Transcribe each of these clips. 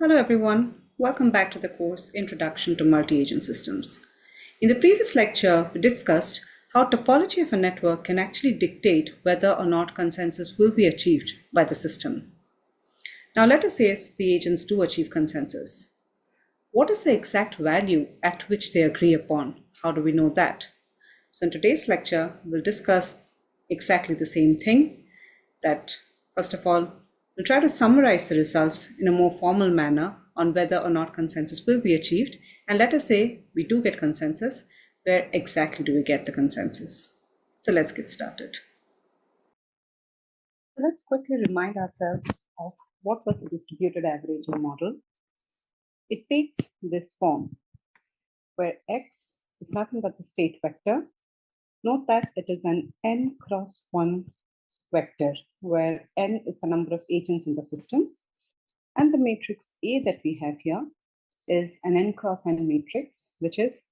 Hello everyone, welcome back to the course Introduction to Multi-Agent Systems. In the previous lecture, we discussed how topology of a network can actually dictate whether or not consensus will be achieved by the system. Now let us say the agents do achieve consensus. What is the exact value at which they agree upon? How do we know that? So in today's lecture, we'll discuss exactly the same thing. That first of all, we'll try to summarize the results in a more formal manner on whether or not consensus will be achieved. And let us say we do get consensus, where exactly do we get the consensus? So let's get started. Let's quickly remind ourselves of what was the distributed averaging model. It takes this form where X is nothing but the state vector. Note that it is an n cross 1 vector, where n is the number of agents in the system. And the matrix A that we have here is an n cross n matrix, which is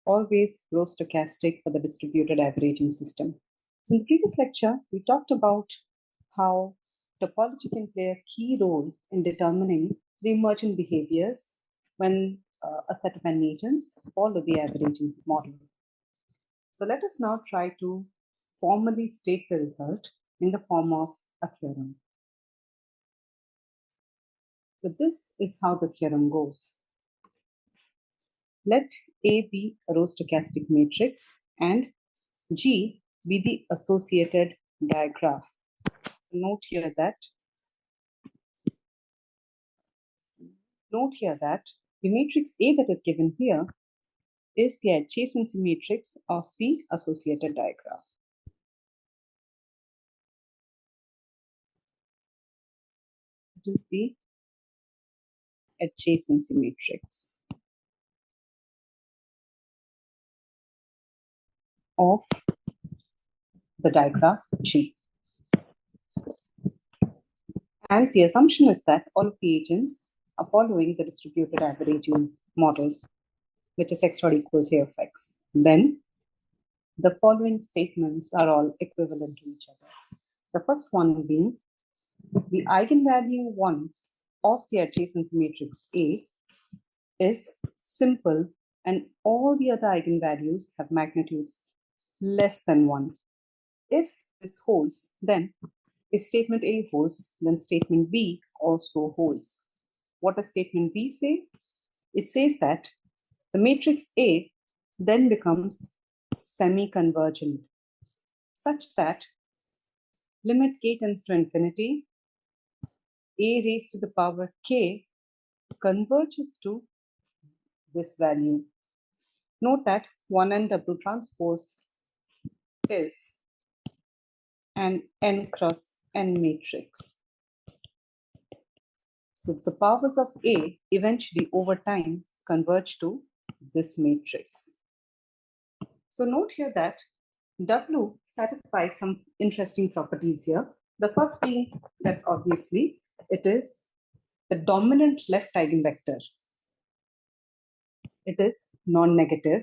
always row stochastic for the distributed averaging system. So in the previous lecture, we talked about how topology can play a key role in determining the emergent behaviors when a set of n agents follow the averaging model. So let us now try to formally state the result in the form of a theorem. So this is how the theorem goes. Let A be a row stochastic matrix and G be the associated digraph. Note here that the matrix A that is given here is the adjacency matrix of the associated digraph. It is the adjacency matrix of the digraph G. And the assumption is that all of the agents are following the distributed averaging model, which is x dot equals a of x. Then the following statements are all equivalent to each other. The first one being the eigenvalue 1 of the adjacency matrix A is simple and all the other eigenvalues have magnitudes less than 1. If this holds, then if statement A holds, then statement B also holds. What does statement B say? It says that the matrix A then becomes semi-convergent, such that limit k tends to infinity, A raised to the power k converges to this value. Note that 1n double transpose is an n cross n matrix. So the powers of A eventually over time converge to this matrix. So note here that W satisfies some interesting properties here. The first being that obviously it is the dominant left eigenvector. It is non-negative,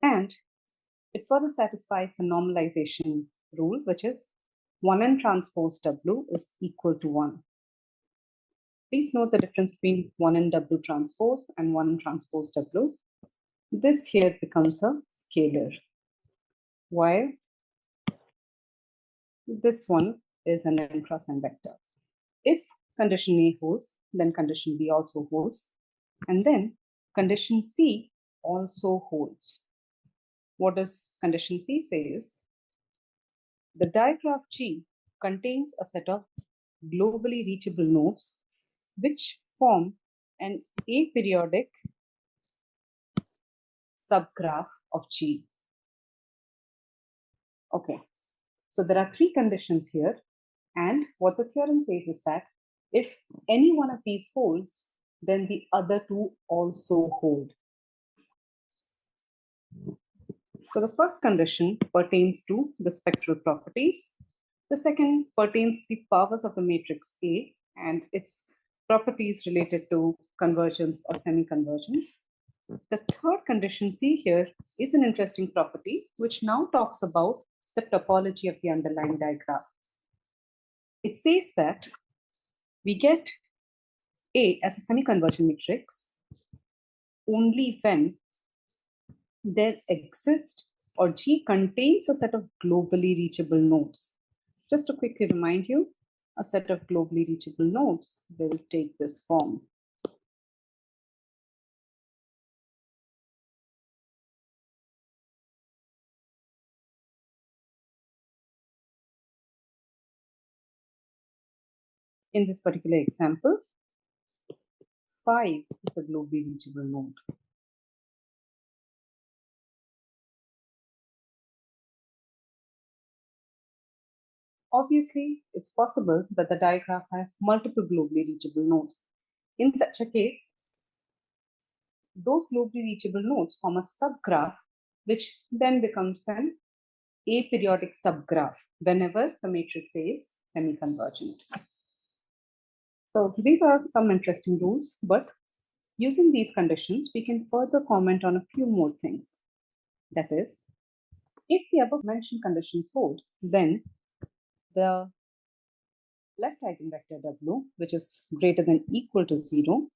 and it further satisfies the normalization rule, which is 1n transpose W is equal to 1. Please note the difference between 1n double transpose and 1n transpose W. This here becomes a scalar, while this one is an n cross n vector. If condition A holds, then condition B also holds, and then condition C also holds. What does condition C say is, the digraph G contains a set of globally reachable nodes which form an aperiodic subgraph of G. Okay, so there are three conditions here, and what the theorem says is that if any one of these holds, then the other two also hold. So the first condition pertains to the spectral properties. The second pertains to the powers of the matrix A and its properties related to convergence or semi-convergence. The third condition C here is an interesting property, which now talks about the topology of the underlying digraph. It says that we get A as a semi-convergent matrix only when there exists or G contains a set of globally reachable nodes. Just to quickly remind you, a set of globally reachable nodes will take this form. In this particular example, 5 is a globally reachable node. Obviously, it's possible that the digraph has multiple globally reachable nodes. In such a case, those globally reachable nodes form a subgraph, which then becomes an aperiodic subgraph whenever the matrix A is semi-convergent. So these are some interesting rules, but using these conditions, we can further comment on a few more things. That is, if the above mentioned conditions hold, then the left eigenvector W, which is greater than equal to 0,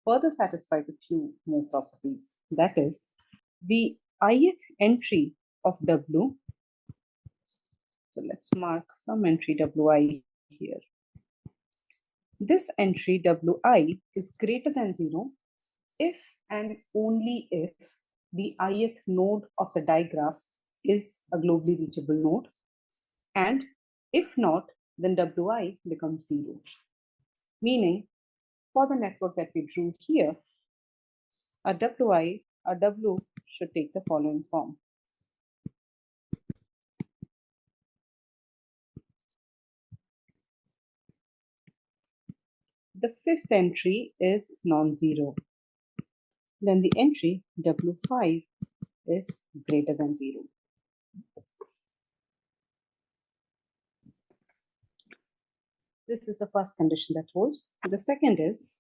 further satisfies a few more properties. That is, the ith entry of W, so let's mark some entry Wi here. This entry Wi is greater than 0 if and only if the ith node of the digraph is a globally reachable node, and if not, then Wi becomes 0. Meaning, for the network that we drew here, a W should take the following form. The fifth entry is non-zero. Then the entry W5 is greater than 0. This is the first condition that holds. The second is,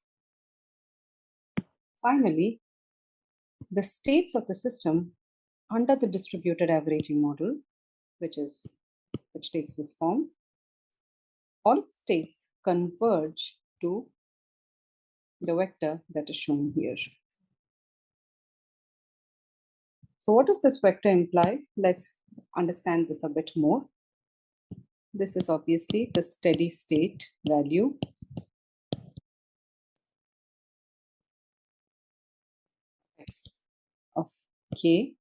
finally, the states of the system under the distributed averaging model, which takes this form, all of the states converge to the vector that is shown here. So what does this vector imply? Let's understand this a bit more. This is obviously the steady state value x of k,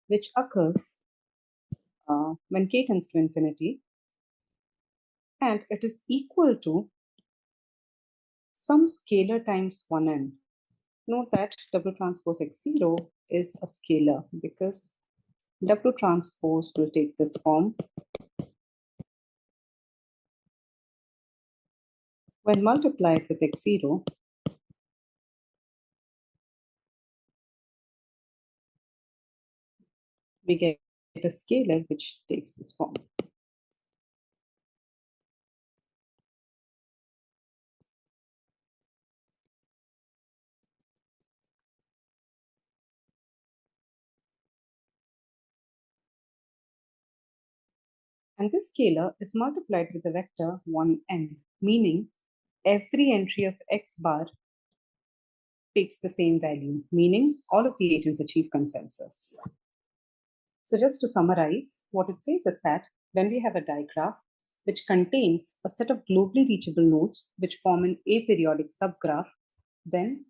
which occurs when k tends to infinity, and it is equal to some scalar times 1n. Note that W transpose x0 is a scalar because W transpose will take this form. When multiplied with x0, we get a scalar which takes this form. And this scalar is multiplied with the vector 1n, meaning every entry of x bar takes the same value, meaning all of the agents achieve consensus. So just to summarize, what it says is that when we have a digraph which contains a set of globally reachable nodes which form an aperiodic subgraph, then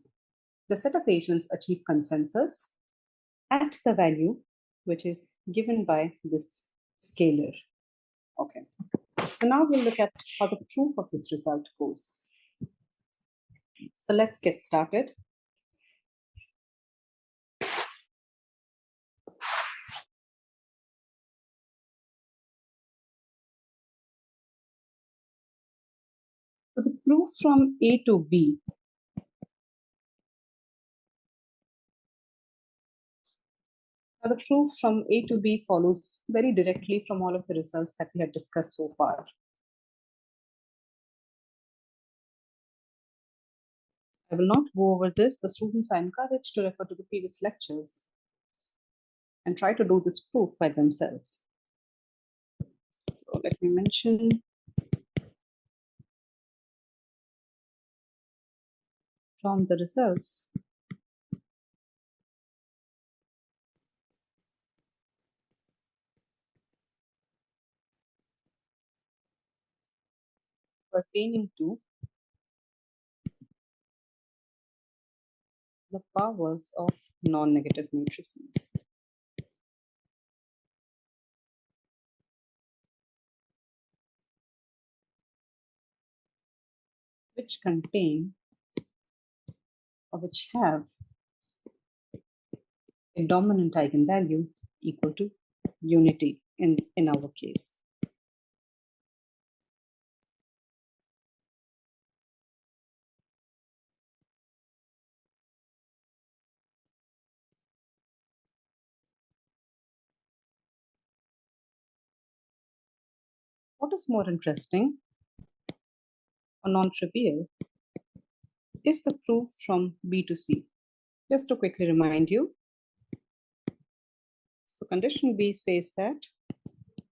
the set of agents achieve consensus at the value which is given by this scalar. Okay. So now we'll look at how the proof of this result goes. So let's get started. So the proof from A to B . Now the proof from A to B follows very directly from all of the results that we have discussed so far. I will not go over this. The students are encouraged to refer to the previous lectures and try to do this proof by themselves. So let me mention From the results, pertaining to the powers of non-negative matrices. Which contain or which have a dominant eigenvalue equal to unity in our case. What is more interesting or non-trivial is the proof from B to C. Just to quickly remind you, so condition B says that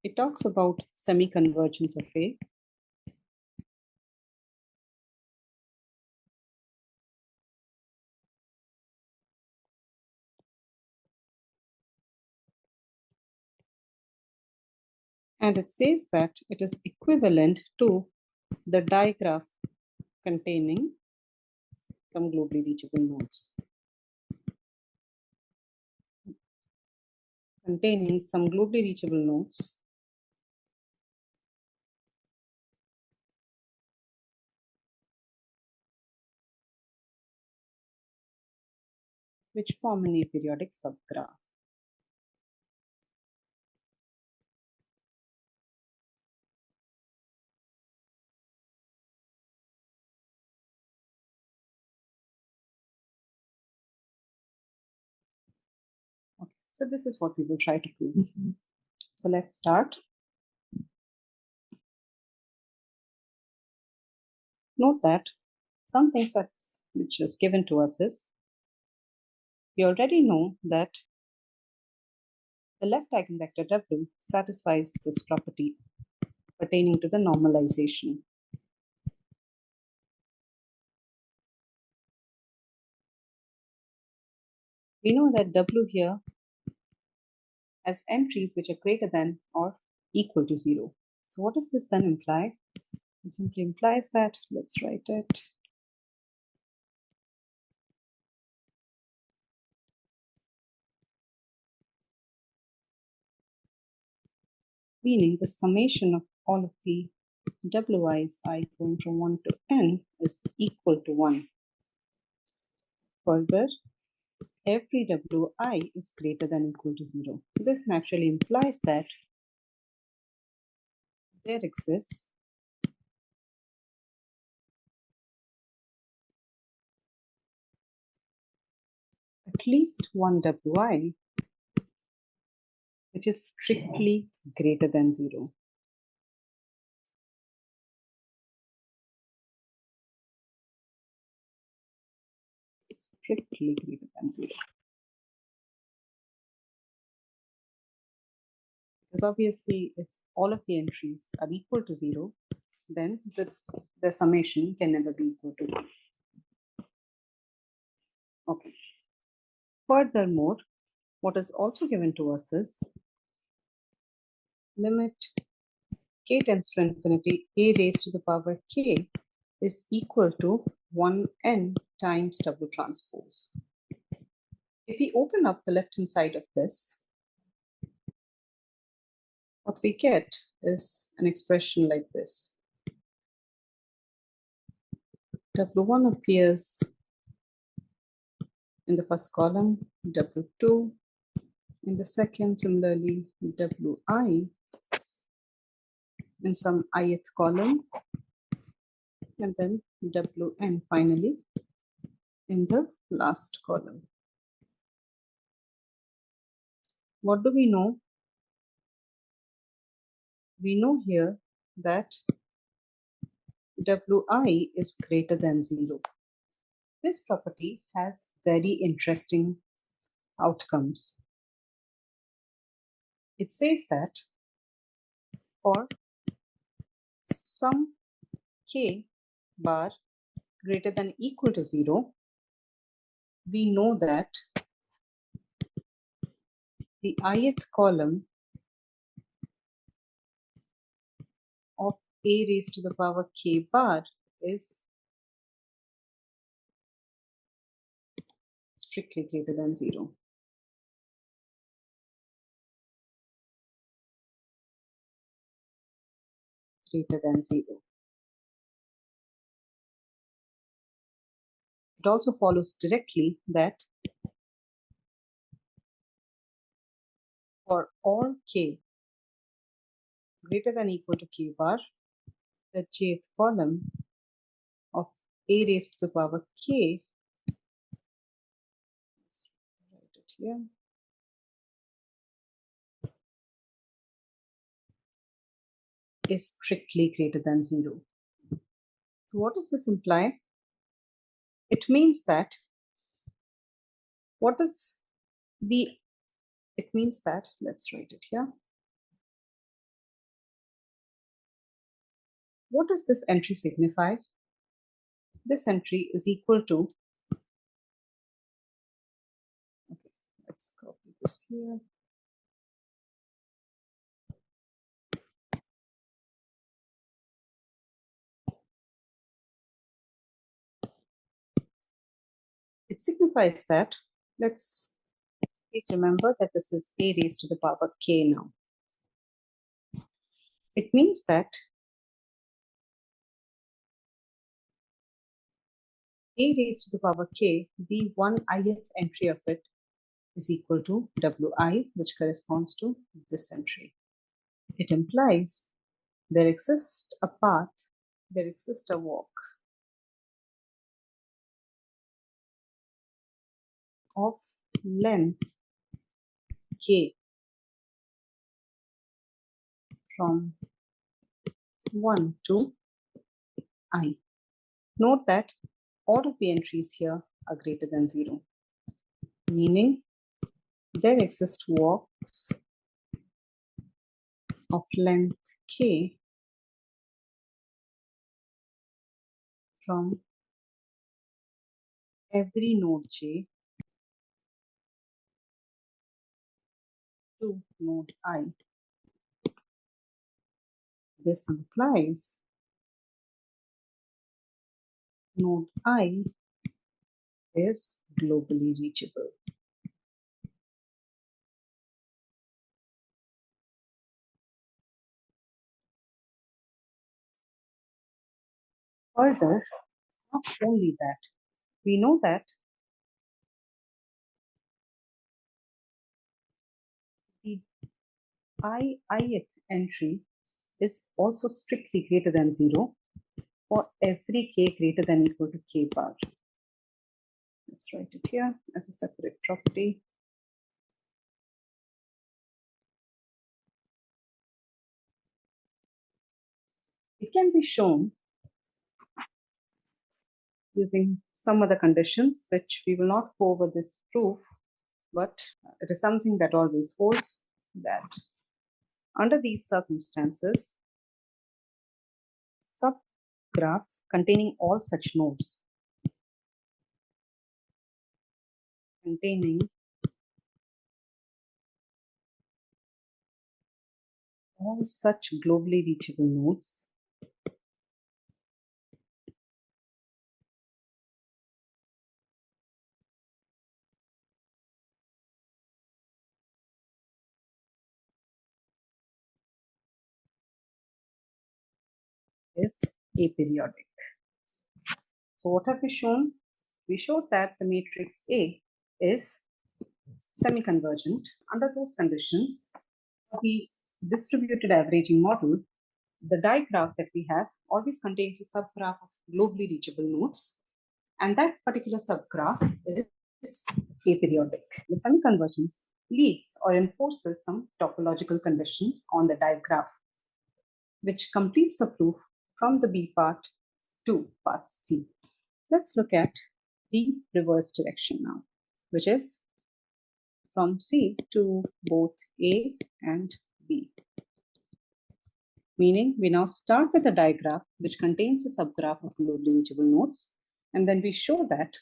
it talks about semi-convergence of A. And it says that it is equivalent to the digraph containing some globally reachable nodes. Containing some globally reachable nodes which form an aperiodic subgraph. Okay, so this is what we will try to prove. So let's start. Note that something such which is given to us is, we already know that the left eigenvector W satisfies this property pertaining to the normalization. We know that W here has entries which are greater than or equal to 0. So what does this then imply? It simply implies that, let's write it. Meaning the summation of all of the Wi's I going from 1 to n is equal to 1. Further, every Wi is greater than equal to 0. This naturally implies that there exists at least one Wi which is strictly greater than 0. Strictly greater than 0. Because obviously, if all of the entries are equal to 0, then the summation can never be equal to 1. Okay. Furthermore, what is also given to us is limit k tends to infinity, a raised to the power k is equal to 1n times W transpose. If we open up the left-hand side of this, what we get is an expression like this. W1 appears in the first column, W2 in the second, similarly Wi in some ith column, and then Wn finally in the last column. What do we know? We know here that Wi is greater than 0. This property has very interesting outcomes. It says that for some k bar greater than equal to 0, we know that the ith column of a raised to the power k bar is strictly greater than 0. Greater than 0. It also follows directly that for all k greater than equal to k bar, the jth column of a raised to the power k, let's write it here, is strictly greater than 0. So what does this imply? It means that let's write it here. What does this entry signify? This entry is equal to, okay, let's copy this here. It signifies that, please remember that this is a raised to the power k now. It means that a raised to the power k, the one ith entry of it is equal to wi, which corresponds to this entry. It implies there exists a path, there exists a walk of length k from 1 to I. Note that all of the entries here are greater than 0, meaning there exist walks of length k from every node j to node I. This implies node I is globally reachable. Further, not only that, we know that the ith entry is also strictly greater than 0 for every k greater than or equal to k bar. Let's write it here as a separate property. It can be shown using some other conditions, which we will not go over this proof, but it is something that always holds, that under these circumstances, subgraph containing all such nodes, containing all such globally reachable nodes is aperiodic. So what have we shown? We showed that the matrix A is semi-convergent. Under those conditions, the distributed averaging model, the digraph that we have always contains a subgraph of globally reachable nodes, and that particular subgraph is aperiodic. The semi-convergence leads or enforces some topological conditions on the digraph, which completes the proof from the B part to part C. Let's look at the reverse direction now, which is from C to both A and B. Meaning we now start with a digraph which contains a subgraph of globally reachable nodes, and then we show that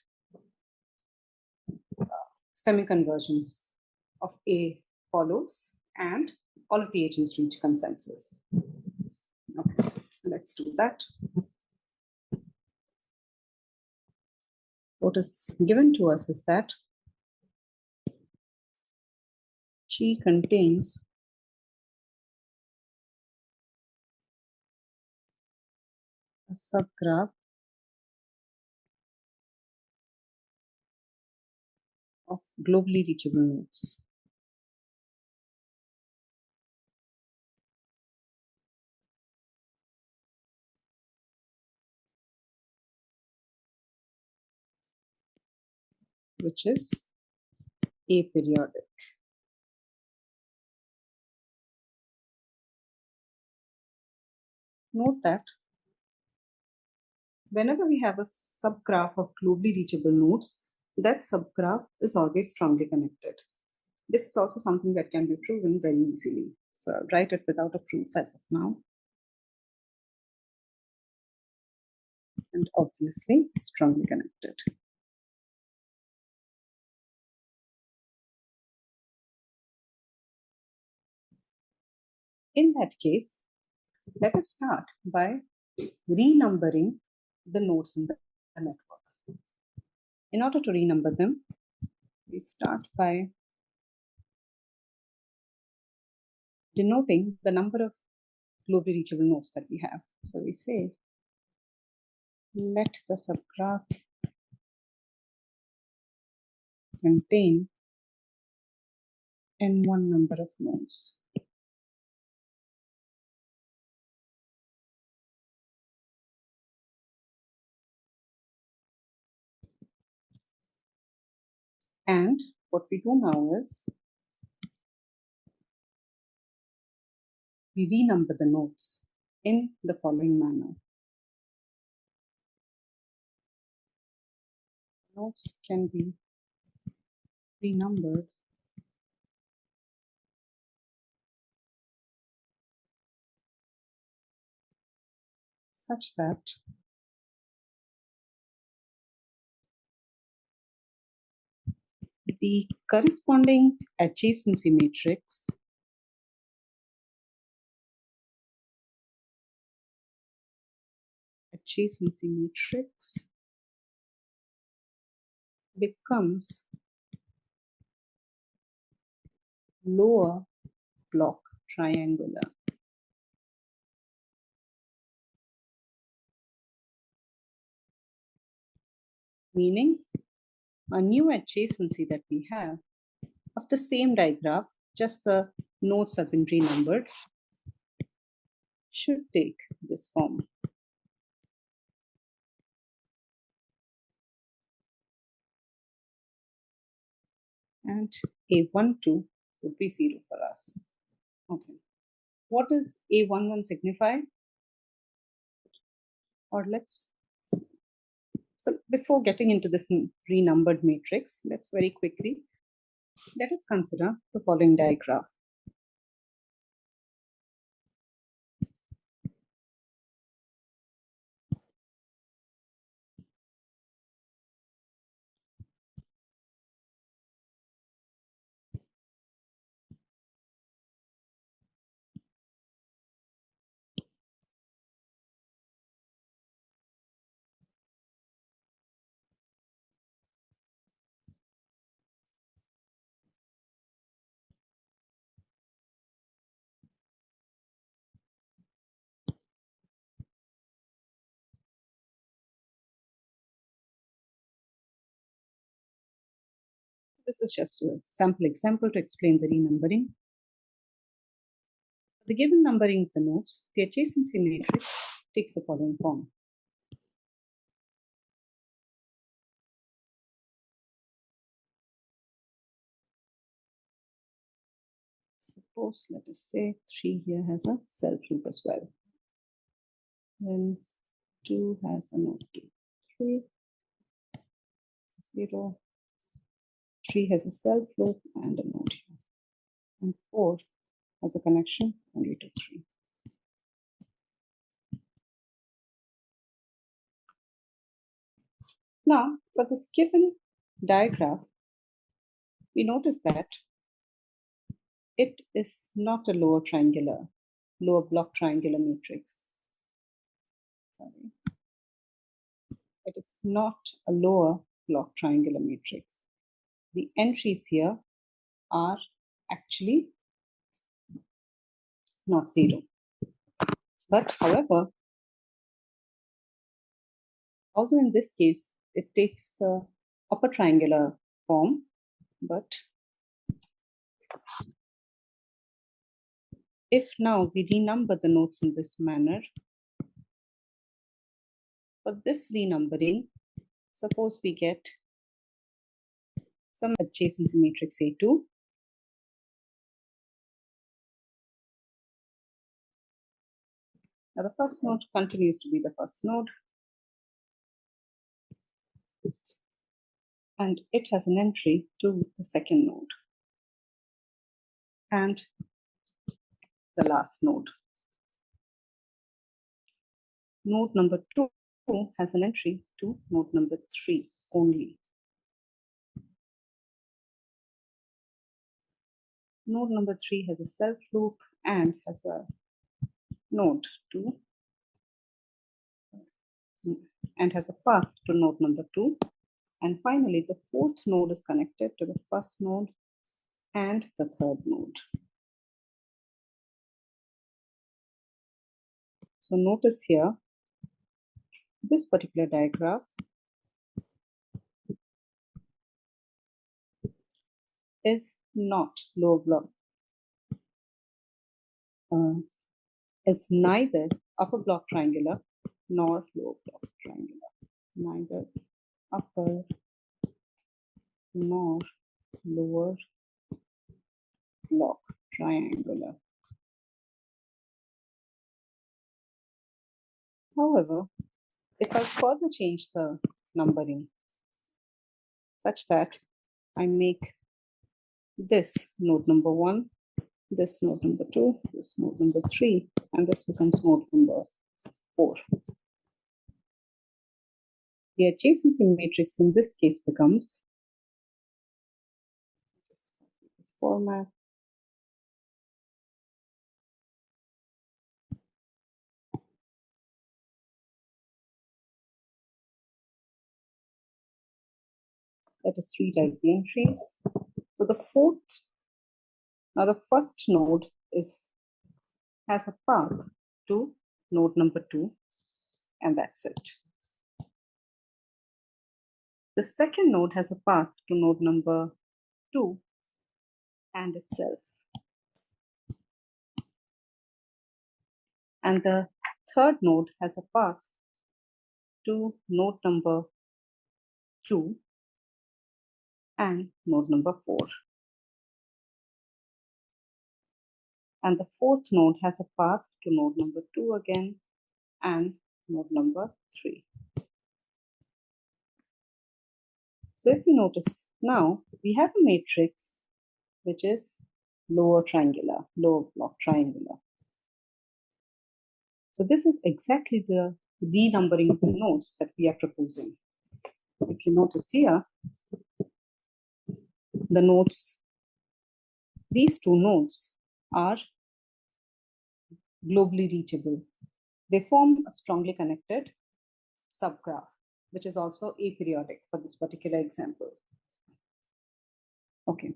semi-convergence of A follows and all of the agents reach consensus. Okay, so let's do that. What is given to us is that G contains a subgraph of globally reachable nodes. Which is aperiodic. Note that whenever we have a subgraph of globally reachable nodes, that subgraph is always strongly connected. This is also something that can be proven very easily. So I'll write it without a proof as of now. And obviously strongly connected. In that case, let us start by renumbering the nodes in the network. In order to renumber them, we start by denoting the number of globally reachable nodes that we have. So we say, let the subgraph contain n1 number of nodes. And what we do now is we renumber the nodes in the following manner. Nodes can be renumbered such that the corresponding adjacency matrix becomes lower block triangular. Meaning a new adjacency that we have of the same digraph, just the nodes have been renumbered, should take this form. And A12 would be 0 for us. Okay. What does A11 signify? So before getting into this renumbered matrix, let's very quickly, let us consider the following diagram. This is just a sample example to explain the renumbering. The given numbering of the nodes, the adjacency matrix takes the following form. Suppose, let us say 3 here has a self loop as well. Then 2 has a node 2, 3, 0, 3 has a self loop and a node here. And 4 has a connection only to 3. Now, for this given diagraph, we notice that it is not a lower block triangular matrix. Sorry. It is not a lower block triangular matrix. The entries here are actually not zero. But however, although in this case, it takes the upper triangular form, but if now we renumber the nodes in this manner, for this renumbering, suppose we get some adjacency matrix A2. Now the first node continues to be the first node, and it has an entry to the second node and the last node. Node number 2 has an entry to node number 3 only. Node number 3 has a self loop and has a node 2 and has a path to node number 2. And finally, the fourth node is connected to the first node and the third node. So notice here, this particular diagram is not lower block, is neither upper block triangular nor lower block triangular, neither upper nor lower block triangular. However, if I further change the numbering such that I make this node number 1, this node number 2, this node number 3, and this becomes node number 4. The adjacency matrix in this case becomes format let us rewrite the entries. So the first node has a path to node number 2, and that's it. The second node has a path to node number 2 and itself. And the third node has a path to node number 2 and node number 4. And the fourth node has a path to node number 2 again and node number 3. So if you notice now, we have a matrix which is lower block triangular. So this is exactly the renumbering of the nodes that we are proposing. If you notice here, the nodes, these two nodes are globally reachable. They form a strongly connected subgraph, which is also aperiodic for this particular example. Okay.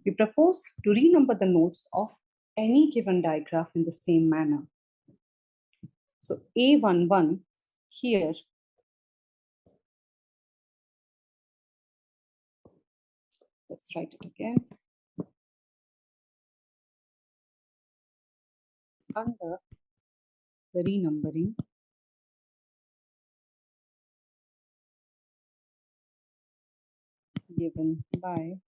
We propose to renumber the nodes of any given digraph in the same manner. So A11 here let's write it again. Under the renumbering, given by,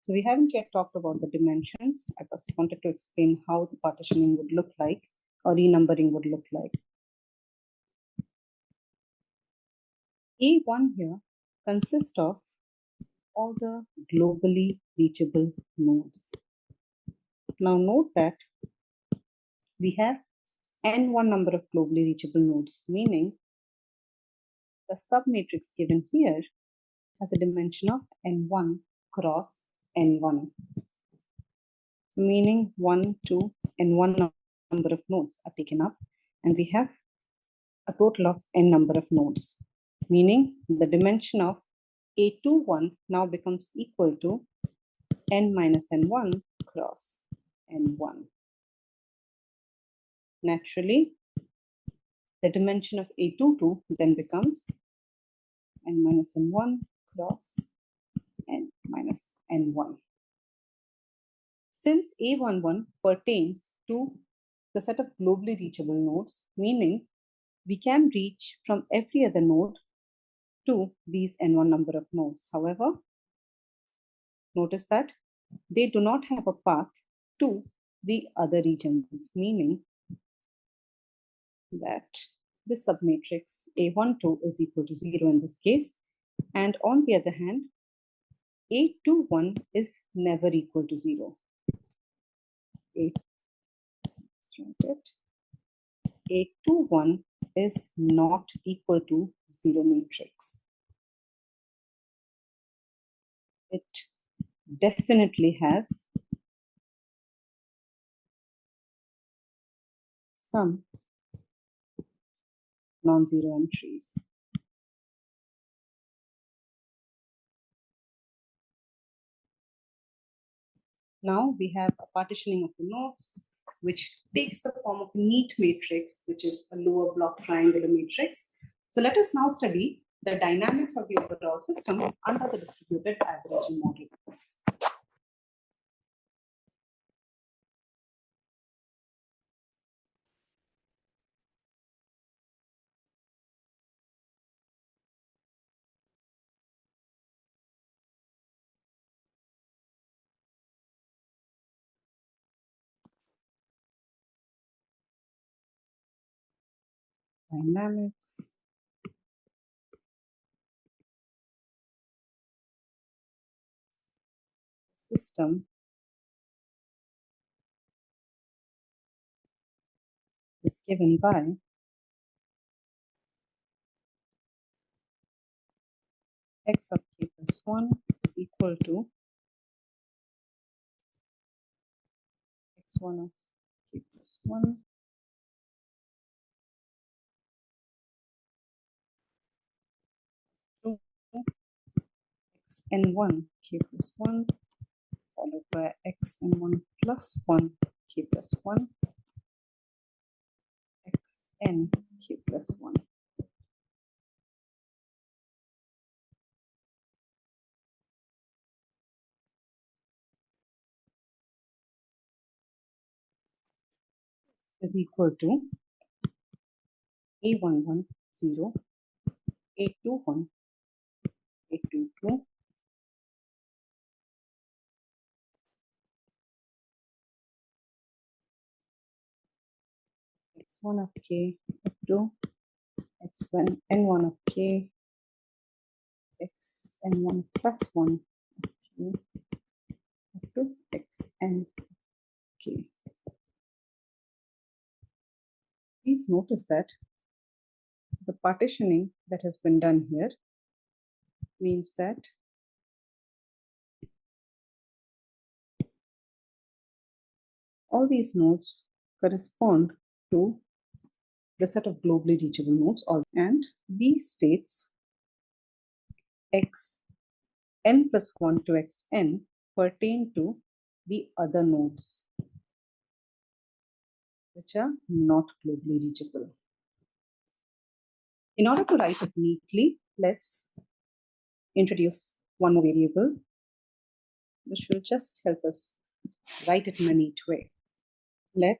so we haven't yet talked about the dimensions. I first wanted to explain how the partitioning would look like or renumbering would look like. A1 here consists of all the globally reachable nodes. Now note that we have n1 number of globally reachable nodes, meaning the submatrix given here has a dimension of n1 cross n1. So meaning 1, 2, and 1 number of nodes are taken up, and we have a total of n number of nodes, meaning the dimension of A21 now becomes equal to n minus n1 cross n1. Naturally, the dimension of A22 then becomes n minus n1 cross n minus n1. Since A11 pertains to the set of globally reachable nodes, meaning we can reach from every other node to these n1 number of nodes. However, notice that they do not have a path to the other regions, meaning that this submatrix A12 is equal to 0 in this case, and on the other hand, A21 is never equal to 0. A21 is not equal to 0 matrix. It definitely has some non-zero entries. Now we have a partitioning of the nodes, which takes the form of a neat matrix, which is a lower block triangular matrix. So let us now study the dynamics of the overall system under the distributed averaging model. Dynamics system is given by x of k plus 1 is equal to x1 of k plus 1 to xn1 k plus 1 followed by xn1 plus 1 k plus 1 xn k plus 1. Is equal to A11 0, A21, A22, x1 of k up to x1 n1 of k, xn1 plus 1 of k up to xn k. Please notice that the partitioning that has been done here means that all these nodes correspond to the set of globally reachable nodes, and these states x n plus 1 to xn pertain to the other nodes which are not globally reachable. In order to write it neatly, let's introduce one more variable which will just help us write it in a neat way. Let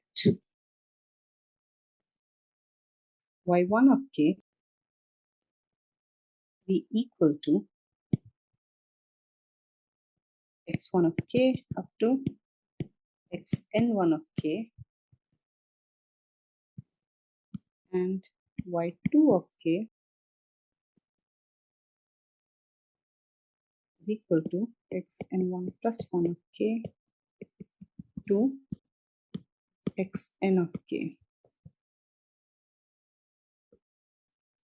y1 of k be equal to x1 of k up to xn1 of k, and y2 of k is equal to xn1 plus 1 of k to xn of k.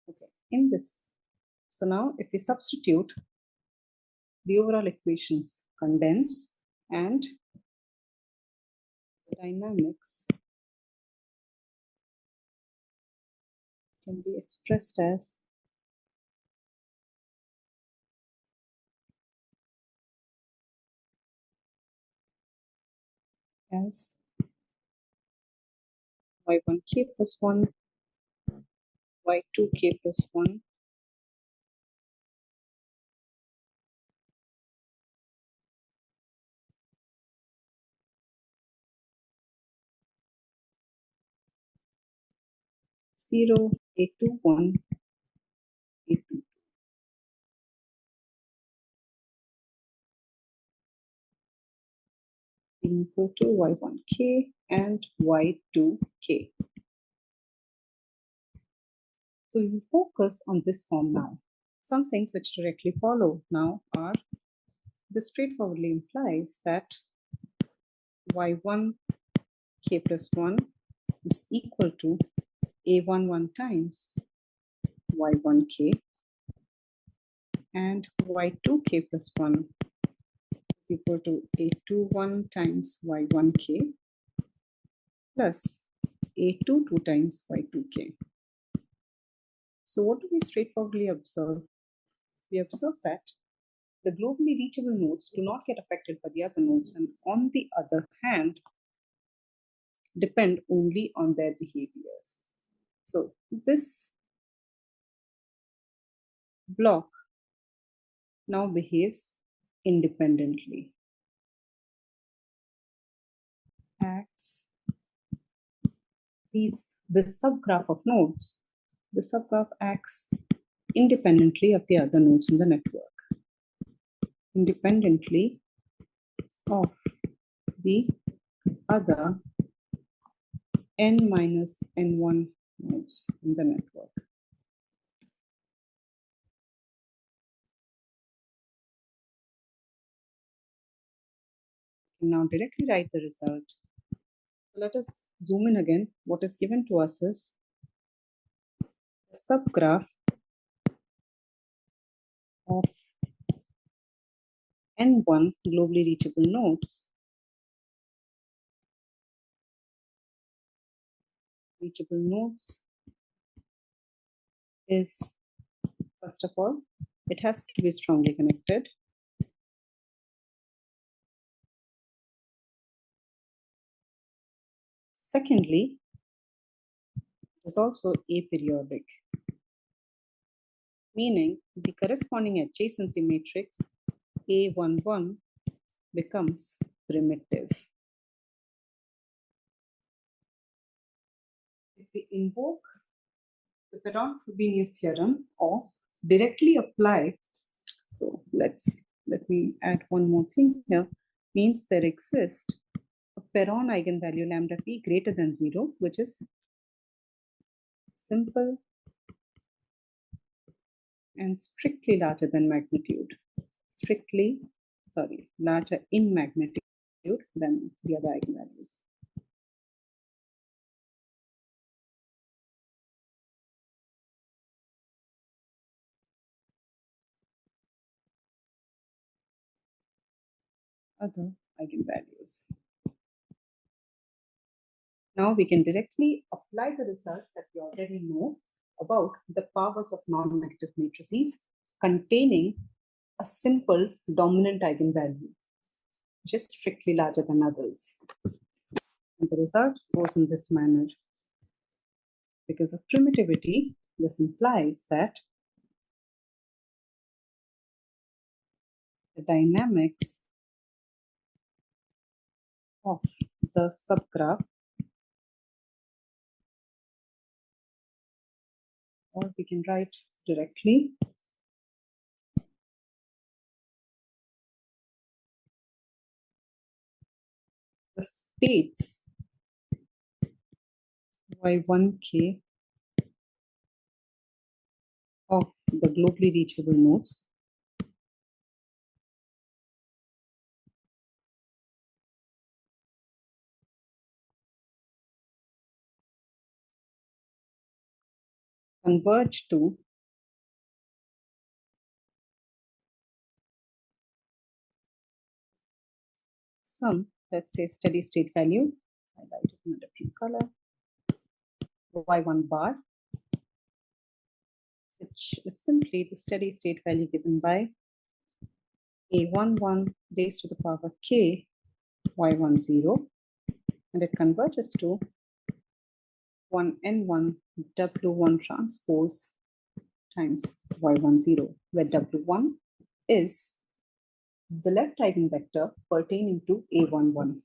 Okay. In this So now if we substitute, the overall equations condense and the dynamics can be expressed as y1k plus 1, y2k plus 1, zero, a2, 1, a2, equal to y1k and y2k. So you focus on this form now. Some things which directly follow now are, this straightforwardly implies that y1k plus 1 is equal to a11 times y1k and y2k plus 1 is equal to a21 times y1k plus a22 times y2k. So what do we straightforwardly observe? We observe that the globally reachable nodes do not get affected by the other nodes, and on the other hand, depend only on their behaviors. So this block now behaves independently, acts this subgraph of nodes, the subgraph acts independently of the other nodes in the network, independently of the other n minus n1 nodes in the network. Now directly write the result. Let us zoom in again. What is given to us is a subgraph of n1 globally reachable nodes. Reachable nodes is, first of all, it has to be strongly connected. Secondly, it is also aperiodic, meaning the corresponding adjacency matrix A11 becomes primitive. If we invoke the Perron-Frobenius theorem or directly apply, so let me add one more thing here, means there exists a Perron eigenvalue lambda p greater than 0, which is simple and strictly larger than magnitude, larger in magnitude than the other eigenvalues. Other eigenvalues. Now we can directly apply the result that we already know about the powers of non-negative matrices containing a simple dominant eigenvalue, which is strictly larger than others. And the result goes in this manner. Because of primitivity, this implies that the dynamics of the subgraph, or we can write directly the states y1k of the globally reachable nodes converge to some, let's say, steady state value, highlight it in a different color, y1 bar, which is simply the steady state value given by a11 raised to the power k y10, and it converges to 1n1 w1 transpose times y10, where w1 is the left eigenvector pertaining to a11.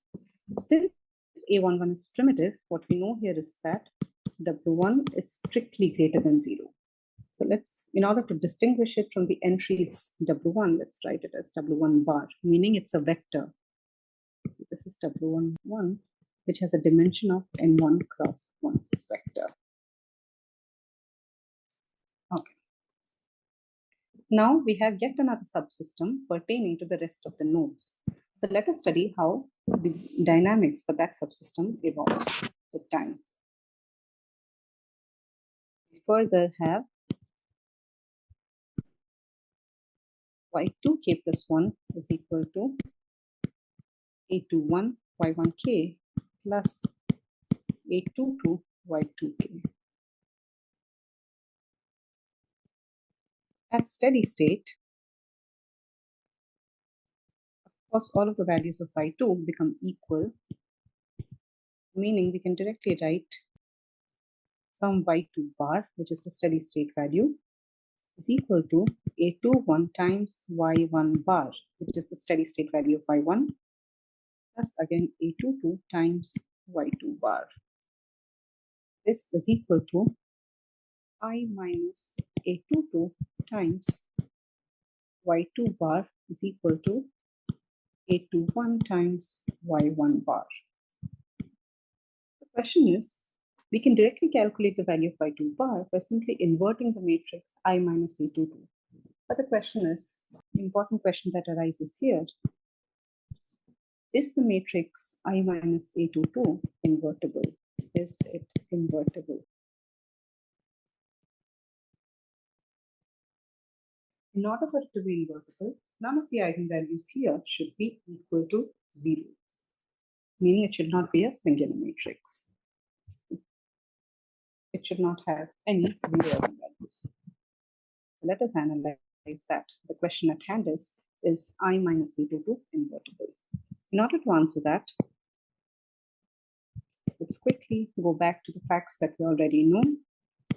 Since a11 is primitive, what we know here is that w1 is strictly greater than 0. So let's, in order to distinguish it from the entries w1, let's write it as w1 bar, meaning it's a vector. So this is w11, which has a dimension of n1 cross 1 vector. Okay. Now we have yet another subsystem pertaining to the rest of the nodes. So let us study how the dynamics for that subsystem evolves with time. We further have y2k plus 1 is equal to a21 y1k plus a22 y2k. At steady state, of course, all of the values of y2 become equal, meaning we can directly write some y2 bar, which is the steady state value, is equal to a21 times y1 bar, which is the steady state value of y1, plus again a22 times y2 bar. This is equal to I minus a22 times y2 bar is equal to a21 times y1 bar. The question is, we can directly calculate the value of y2 bar by simply inverting the matrix I minus a22. But the question is, the important question that arises here, is the matrix I minus a22 invertible? Is it invertible? In order for it to be invertible, none of the eigenvalues here should be equal to 0, meaning it should not be a singular matrix. It should not have any 0 eigenvalues. Let us analyze that. The question at hand is I minus a22 invertible? In order to answer that, let's quickly go back to the facts that we already know.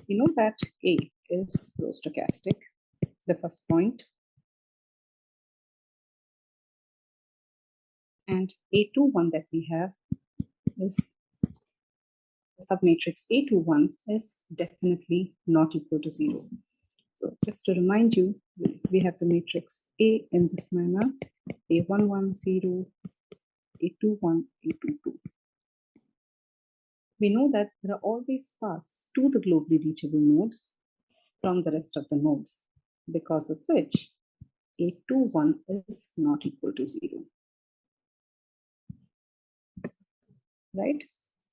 We know that A is Rho stochastic, the first point, and A21 that we have is the submatrix A21 is definitely not equal to 0. So just to remind you, we have the matrix A in this manner, A11, A21, A22. We know that there are always paths to the globally reachable nodes from the rest of the nodes, because of which A21 is not equal to 0. Right?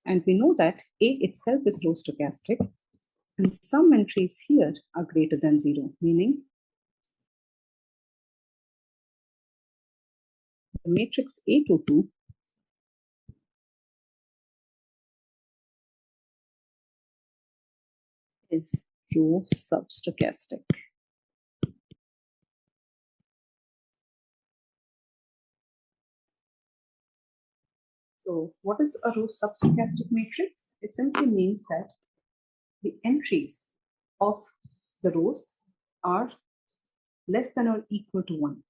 And we know that A itself is Rho stochastic, and some entries here are greater than 0, meaning the matrix A22 is Rho substochastic. So what is a Rho substochastic matrix? It simply means that the entries of the rows are less than or equal to 1.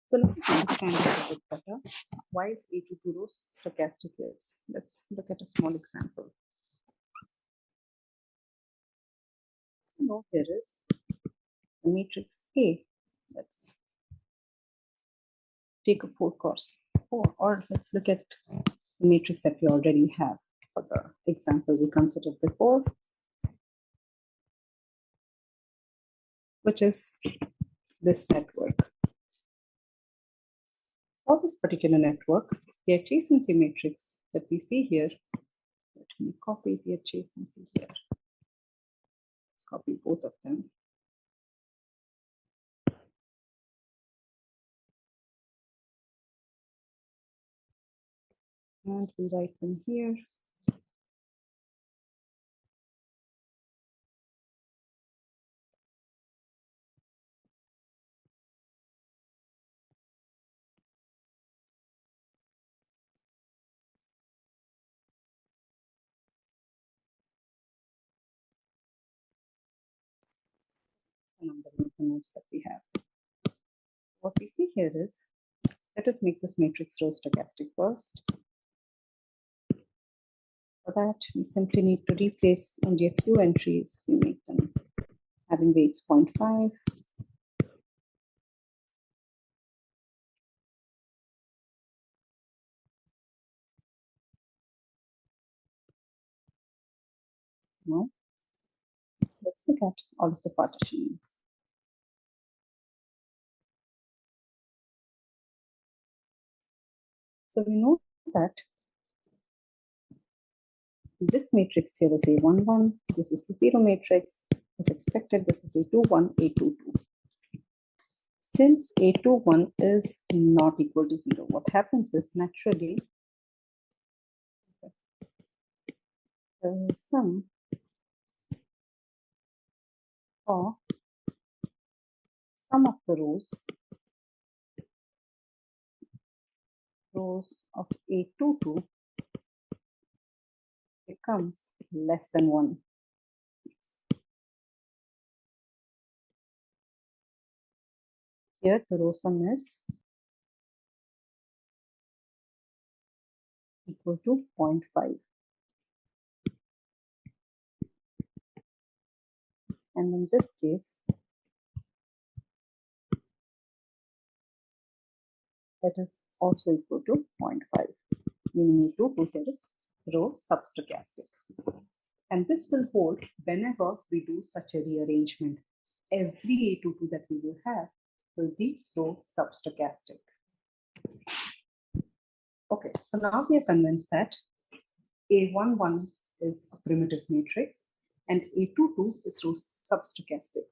So let us understand this a bit better. Why is A22 Rho stochastic is? Let's look at a small example. Now here is the matrix A. Let's take a 4 cross 4, or let's look at the matrix that we already have for the example we considered before, which is this network. For this particular network, the adjacency matrix that we see here, let me copy the adjacency here. Let's copy both of them. and we write them here. The number of nodes that we have. What we see here is, let us make this matrix row stochastic first. For that, we simply need to replace only a few entries. We make them having weights 0.5. Now, let's look at all of the partitions. So we know that this matrix here is A11, this is the 0 matrix. As expected, this is A21, A22. Since A21 is not equal to 0, what happens is naturally the sum of some of the rows of A22 becomes less than 1. Here the row sum is equal to 0.5. And in this case, that is also equal to 0.5. Meaning A22 here is row substochastic. And this will hold whenever we do such a rearrangement. Every A22 that we will have will be row substochastic. Okay, so now we are convinced that A11 is a primitive matrix and A22 is row substochastic.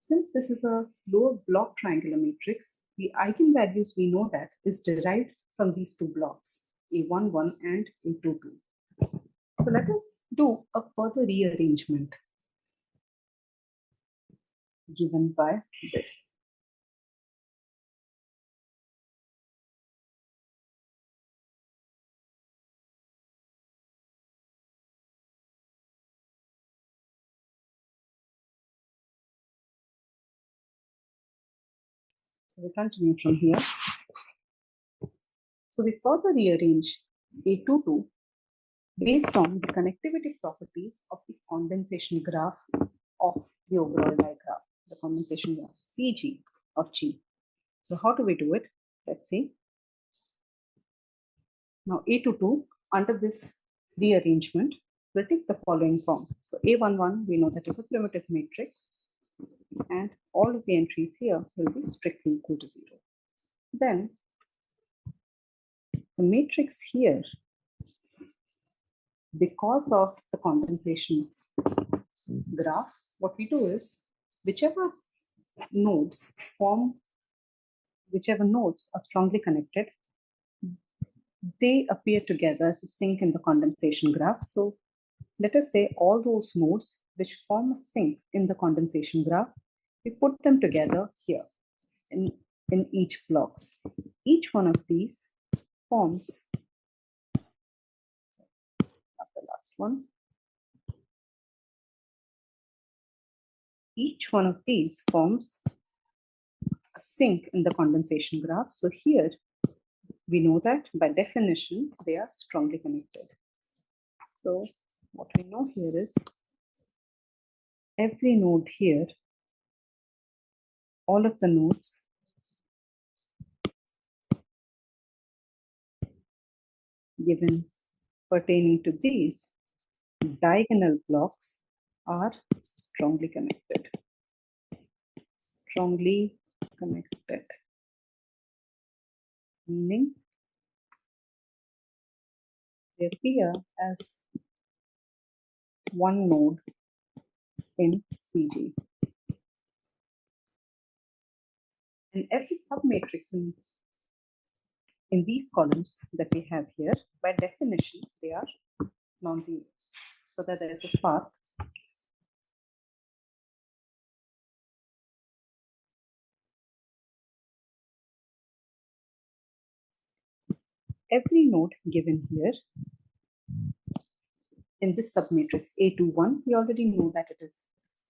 Since this is a lower block triangular matrix, the eigenvalues we know that is derived from these two blocks, A11 and A22. So let us do a further rearrangement given by this. So we continue from here. So we further rearrange A22 based on the connectivity property of the condensation graph of the overall diagram, the condensation graph CG of G. So how do we do it? Let's see. Now A22 under this rearrangement will take the following form. So A11 we know that is a primitive matrix and all of the entries here will be strictly equal to 0. Then the matrix here, because of the condensation graph, what we do is whichever nodes are strongly connected, they appear together as a sink in the condensation graph. So let us say all those nodes which form a sink in the condensation graph, we put them together here in each blocks. Each one of these forms, not the last one, each one of these forms a sink in the condensation graph. So here we know that by definition they are strongly connected. So what we know here is every node here, all of the nodes given pertaining to these diagonal blocks are strongly connected. Strongly connected, meaning they appear as one node in CG. And every submatrix in in these columns that we have here, by definition, they are non-zero, so that there is a path every node given here in this submatrix A21, we already know that it is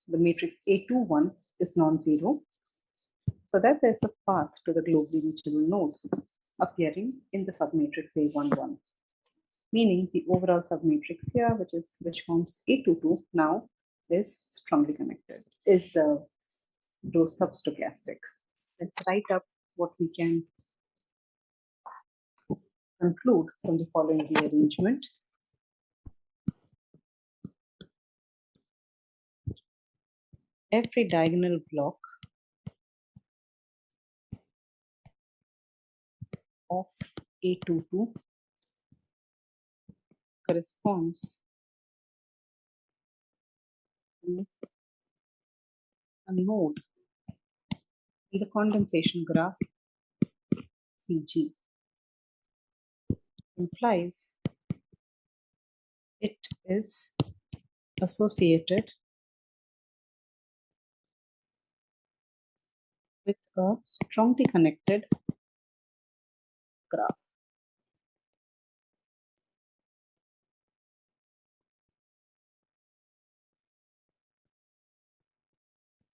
the matrix A21 is non-zero, so that there's a path to the globally reachable nodes appearing in the submatrix A11, meaning the overall submatrix here, which forms A22, now is strongly connected, is rho substochastic. Let's write up what we can conclude from the following rearrangement. Every diagonal block of A22 corresponds to a node in the condensation graph CG. Implies it is associated with a strongly connected graph.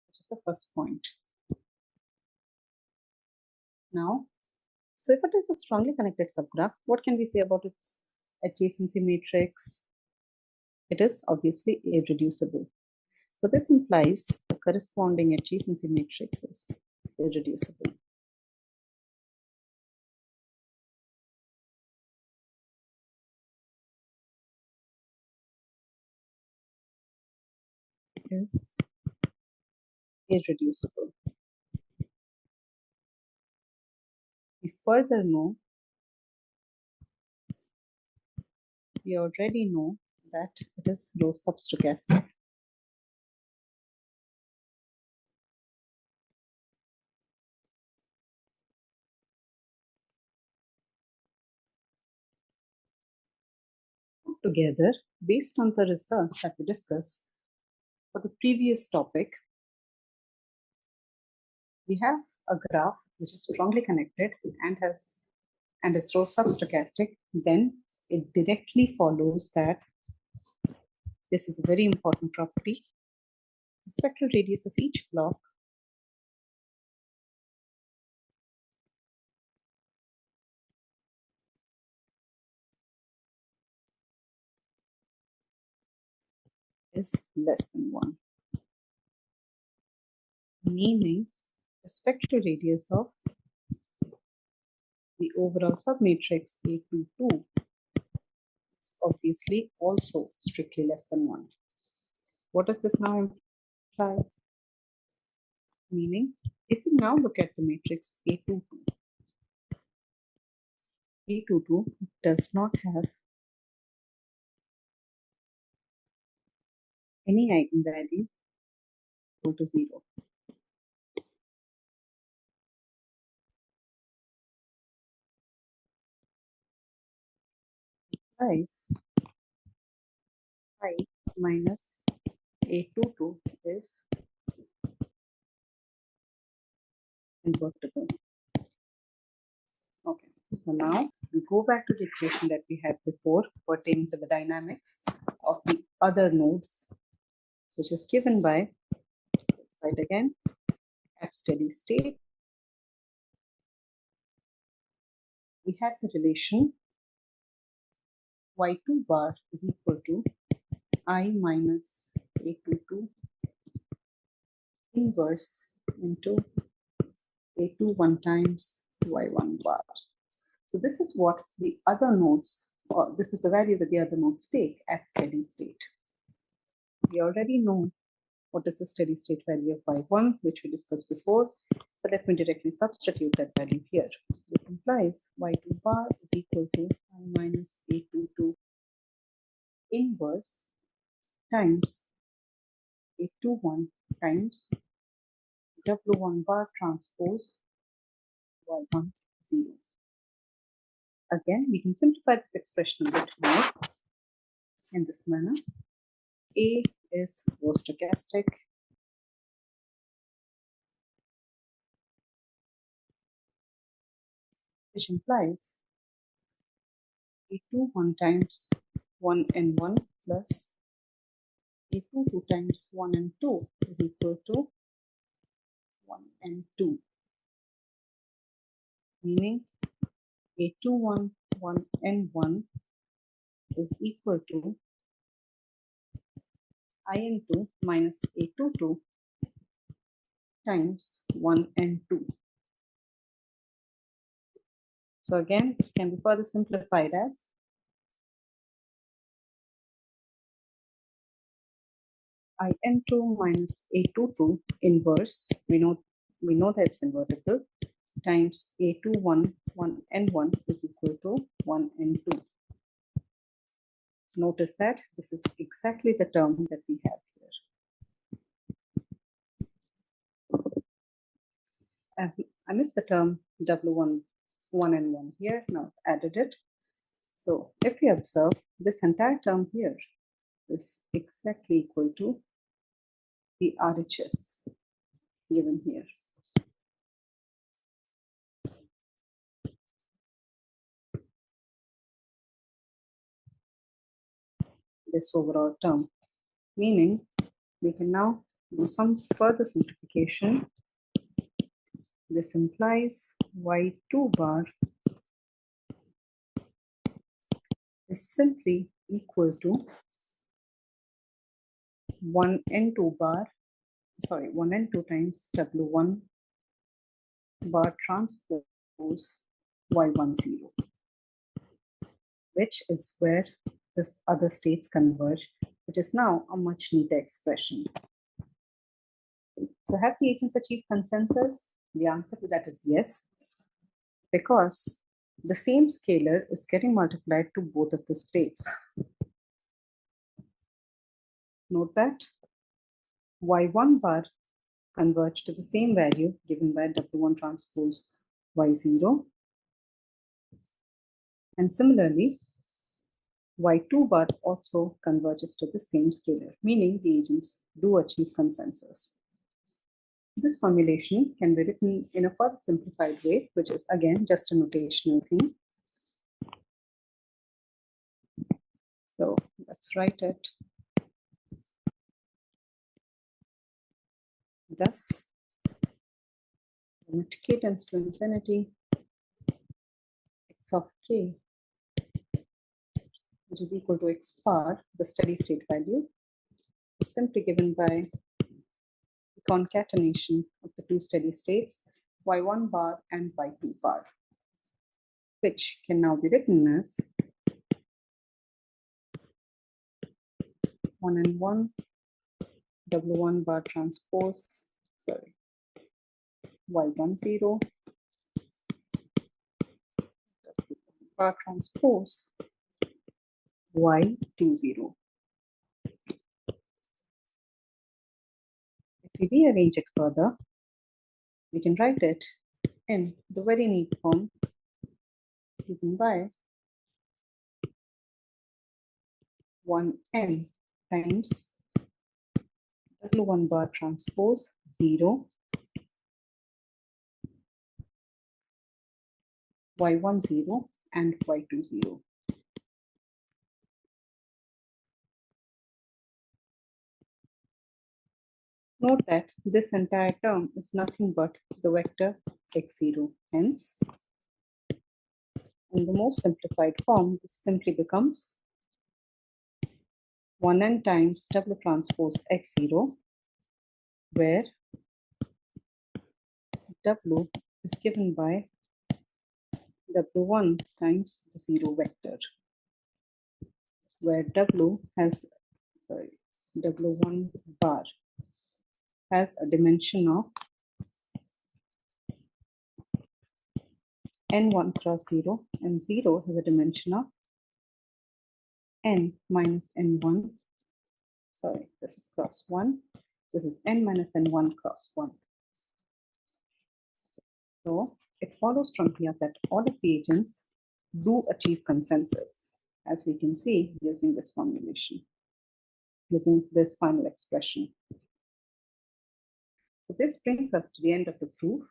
Which is the first point. Now, so if it is a strongly connected subgraph, what can we say about its adjacency matrix? It is obviously irreducible. So this implies the corresponding adjacency matrix is irreducible. Is irreducible. We further know, we already know that it is rho substochastic. Together, based on the results that we discussed for the previous topic, we have a graph which is strongly connected and is rho substochastic. Then it directly follows that this is a very important property. The spectral radius of each block is less than 1, meaning the spectral radius of the overall submatrix A22 is obviously also strictly less than 1. What does this now imply? Meaning, if we now look at the matrix A22, A22 does not have any eigenvalue equal to 0. Implies I minus A22 is invertible. Okay, so now we go back to the equation that we had before pertaining to the dynamics of the other nodes, which is given by, right again, at steady state, we had the relation y2 bar is equal to I minus A22 inverse into A21 times y1 bar. So this is what the other nodes, or this is the value that the other nodes take at steady state. We already know what is the steady state value of y1, which we discussed before. So let me directly substitute that value here. This implies y2 bar is equal to I minus A22 inverse times A21 times W1 bar transpose Y1 0. again, we can simplify this expression a bit more in this manner. A is Rho stochastic, which implies A2 1 times 1 and 1 plus A2 2 times 1 and 2 is equal to 1 and 2, meaning A2 1 1 and 1 is equal to In2 minus A2 2 times 1 and 2. So again, this can be further simplified as In2 minus A22 inverse, we know that it's invertible, times A2 1 1 and 1 is equal to 1 and 2. Notice that this is exactly the term that we have here. I missed the term W1 1 and 1 here. Now I've added it. So if you observe, this entire term here is exactly equal to the RHS given here. This overall term, meaning we can now do some further simplification. This implies Y2 bar is simply equal to 1 and 2 bar, 1 and 2 times W1 bar transpose Y10, which is where this other states converge, which is now a much neater expression. So have the agents achieved consensus? The answer to that is yes, because the same scalar is getting multiplied to both of the states. Note that Y1 bar converge to the same value given by W1 transpose Y0. And similarly, Y2 bar also converges to the same scalar, meaning the agents do achieve consensus. This formulation can be written in a further simplified way, which is again just a notational thing. So let's write it. Thus, limit k tends to infinity, x of k, which is equal to x bar, the steady state value, is simply given by the concatenation of the two steady states, y1 bar and y2 bar, which can now be written as 1 and 1 W1 bar transpose, Y10 bar transpose Y20. If we rearrange it further, we can write it in the very neat form given by 1n times W1 bar transpose 0 Y10 and Y20. Note that this entire term is nothing but the vector x0. Hence, in the most simplified form, this simply becomes 1n times W transpose x0, where W is given by W1 times the 0 vector, where W1 bar has a dimension of n1 cross 0, and 0 has a dimension of n minus n1. This is cross 1. This is n minus n1 cross 1. So it follows from here that all of the agents do achieve consensus, as we can see using this formulation, using this final expression. So this brings us to the end of the proof.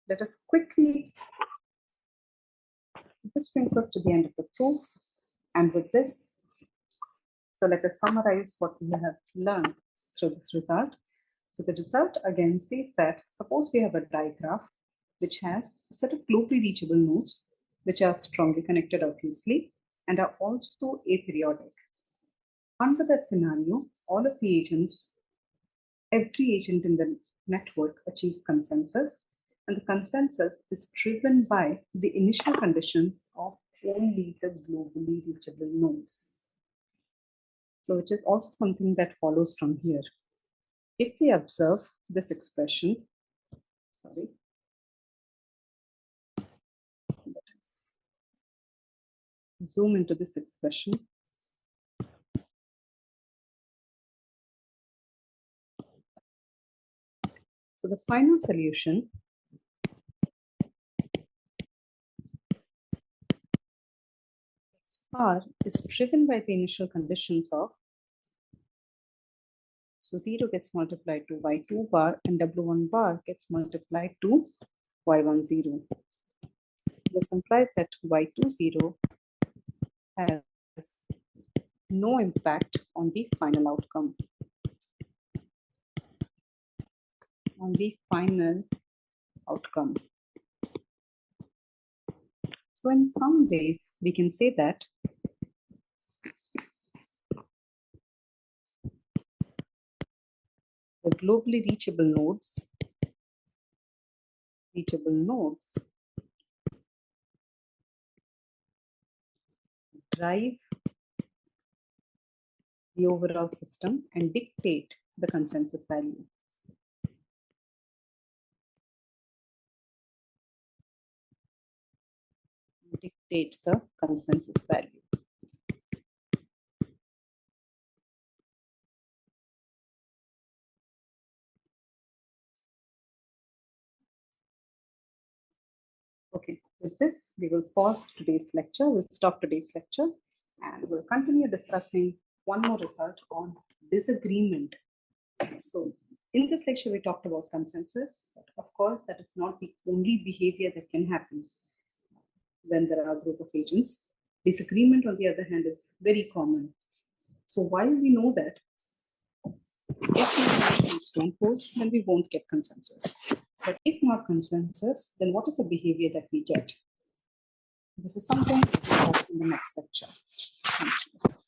Let us quickly, so this brings us to the end of the proof. And with this, so let us summarize what we have learned through this result. So the result again says that suppose we have a digraph which has a set of globally reachable nodes which are strongly connected obviously and are also aperiodic. Under that scenario, all of the agents, every agent in the network achieves consensus, and the consensus is driven by the initial conditions of only the globally reachable nodes. So which is also something that follows from here. If we observe this expression, let us zoom into this expression. So the final solution x bar is driven by the initial conditions of, so 0 gets multiplied to y2 bar and w1 bar gets multiplied to y10. This implies that y20 has no impact on the final outcome. So in some ways, we can say that the globally reachable nodes drive the overall system and dictate the consensus value. Dictate the consensus value. Okay, with this, we will pause today's lecture. We'll stop today's lecture and we'll continue discussing one more result on disagreement. So in this lecture, we talked about consensus, but of course, that is not the only behavior that can happen when there are a group of agents. Disagreement, on the other hand, is very common. So while we know that if the conditions don't hold, then we won't get consensus. But if not consensus, then what is the behavior that we get? This is something we'll discuss in the next lecture. Thank you.